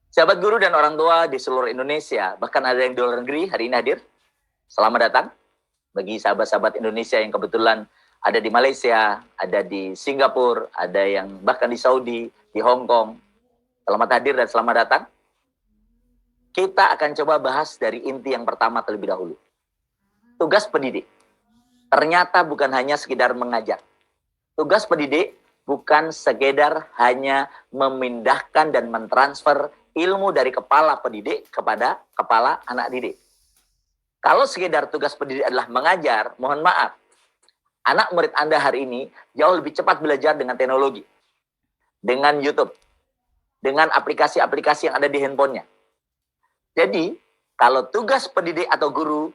Sahabat guru dan orang tua di seluruh Indonesia, bahkan ada yang di luar negeri hari ini hadir. Selamat datang bagi sahabat-sahabat Indonesia yang kebetulan ada di Malaysia, ada di Singapura, ada yang bahkan di Saudi, di Hong Kong. Selamat hadir dan selamat datang. Kita akan coba bahas dari inti yang pertama terlebih dahulu. Tugas pendidik ternyata bukan hanya sekedar mengajar. Tugas pendidik bukan sekedar hanya memindahkan dan mentransfer ilmu dari kepala pendidik kepada kepala anak didik. Kalau sekedar tugas pendidik adalah mengajar, mohon maaf, anak murid Anda hari ini jauh lebih cepat belajar dengan teknologi, dengan YouTube, dengan aplikasi-aplikasi yang ada di handphonenya. Jadi, kalau tugas pendidik atau guru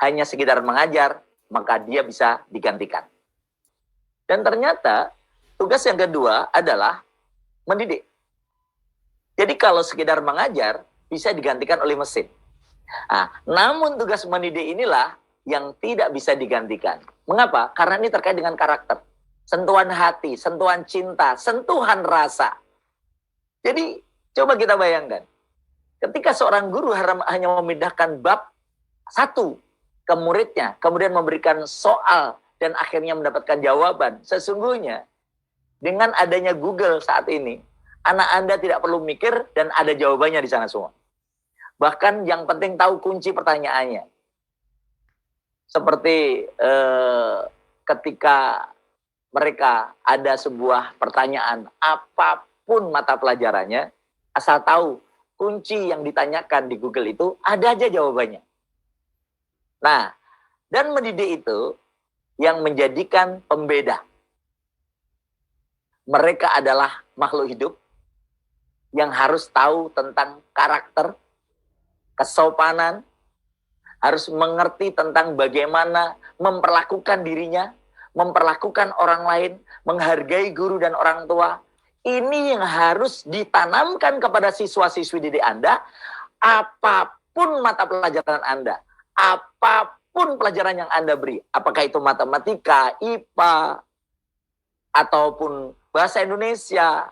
hanya sekedar mengajar, maka dia bisa digantikan. Dan ternyata tugas yang kedua adalah mendidik. Jadi kalau sekedar mengajar, bisa digantikan oleh mesin. Nah, namun tugas mendidik inilah yang tidak bisa digantikan. Mengapa? Karena ini terkait dengan karakter. Sentuhan hati, sentuhan cinta, sentuhan rasa. Jadi, coba kita bayangkan. Ketika seorang guru hanya memindahkan bab satu ke muridnya, kemudian memberikan soal, dan akhirnya mendapatkan jawaban, sesungguhnya dengan adanya Google saat ini, anak Anda tidak perlu mikir dan ada jawabannya di sana semua. Bahkan yang penting tahu kunci pertanyaannya. Seperti ketika mereka ada sebuah pertanyaan, apapun mata pelajarannya, asal tahu kunci yang ditanyakan di Google itu, ada aja jawabannya. Nah, dan mendidik itu yang menjadikan pembeda. Mereka adalah makhluk hidup yang harus tahu tentang karakter, kesopanan, harus mengerti tentang bagaimana memperlakukan dirinya, memperlakukan orang lain, menghargai guru dan orang tua. Ini yang harus ditanamkan kepada siswa-siswi didik Anda, apapun mata pelajaran Anda, apapun pelajaran yang Anda beri, apakah itu matematika, IPA, ataupun bahasa Indonesia,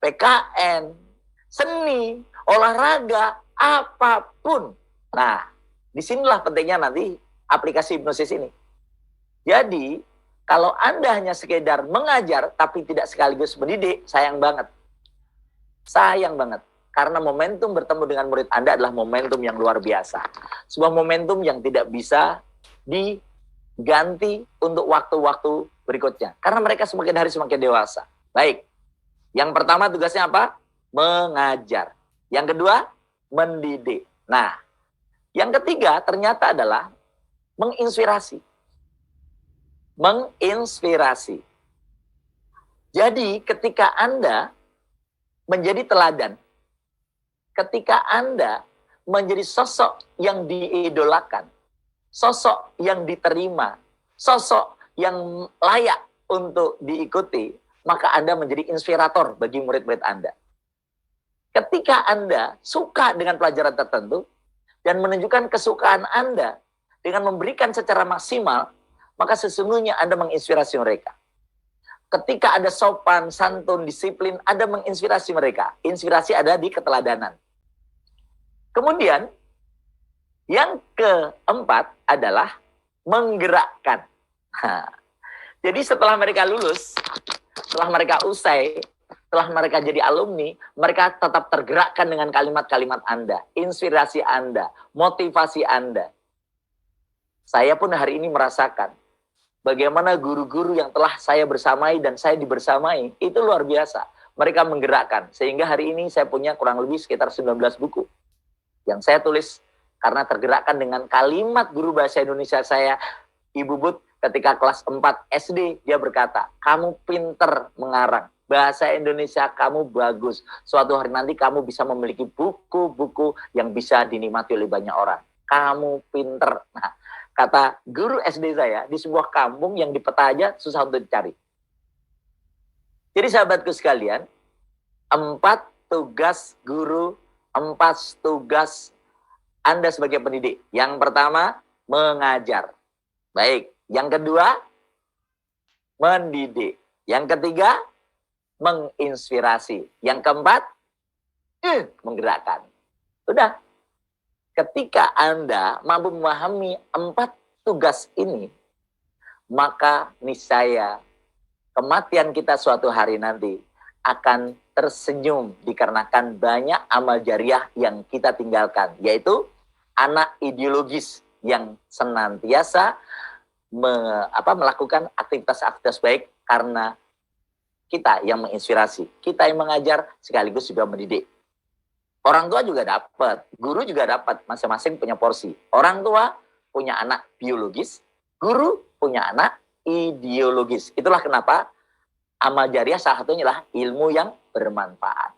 PKN, seni, olahraga, apapun. Nah, disinilah pentingnya nanti aplikasi hipnosis ini. Jadi, kalau Anda hanya sekedar mengajar tapi tidak sekaligus mendidik, sayang banget. Sayang banget. Karena momentum bertemu dengan murid Anda adalah momentum yang luar biasa. Sebuah momentum yang tidak bisa diganti untuk waktu-waktu berikutnya. Karena mereka semakin hari semakin dewasa. Baik. Yang pertama tugasnya apa? Mengajar. Yang kedua, mendidik. Nah, yang ketiga ternyata adalah menginspirasi. Menginspirasi. Jadi ketika Anda menjadi teladan, ketika Anda menjadi sosok yang diidolakan, sosok yang diterima, sosok yang layak untuk diikuti, maka Anda menjadi inspirator bagi murid-murid Anda. Ketika Anda suka dengan pelajaran tertentu dan menunjukkan kesukaan Anda dengan memberikan secara maksimal, maka sesungguhnya Anda menginspirasi mereka. Ketika ada sopan, santun, disiplin, Anda menginspirasi mereka. Inspirasi ada di keteladanan. Kemudian, yang keempat adalah menggerakkan. Jadi setelah mereka lulus, setelah mereka usai, setelah mereka jadi alumni, mereka tetap tergerakkan dengan kalimat-kalimat Anda, inspirasi Anda, motivasi Anda. Saya pun hari ini merasakan bagaimana guru-guru yang telah saya bersamai dan saya dibersamai, itu luar biasa. Mereka menggerakkan, sehingga hari ini saya punya kurang lebih sekitar 19 buku yang saya tulis karena tergerakkan dengan kalimat guru bahasa Indonesia saya, Ibu Bud, ketika kelas 4 SD, dia berkata, kamu pinter mengarang, bahasa Indonesia kamu bagus, suatu hari nanti kamu bisa memiliki buku-buku yang bisa dinikmati oleh banyak orang. Kamu pinter. Nah, kata guru SD saya di sebuah kampung yang di peta aja susah untuk dicari. Jadi sahabatku sekalian, 4 tugas guru, 4 tugas Anda sebagai pendidik. Yang pertama, mengajar. Baik. Yang kedua, mendidik. Yang ketiga, menginspirasi. Yang keempat, menggerakkan. Sudah. Ketika Anda mampu memahami 4 tugas ini, maka niscaya kematian kita suatu hari nanti akan tersenyum dikarenakan banyak amal jariah yang kita tinggalkan, yaitu anak ideologis yang senantiasa melakukan aktivitas-aktivitas baik karena kita yang menginspirasi, kita yang mengajar sekaligus juga mendidik. Orang tua juga dapat, guru juga dapat, masing-masing punya porsi. Orang tua punya anak biologis, guru punya anak ideologis. Itulah kenapa amal jariah salah satunya adalah ilmu yang bermanfaat.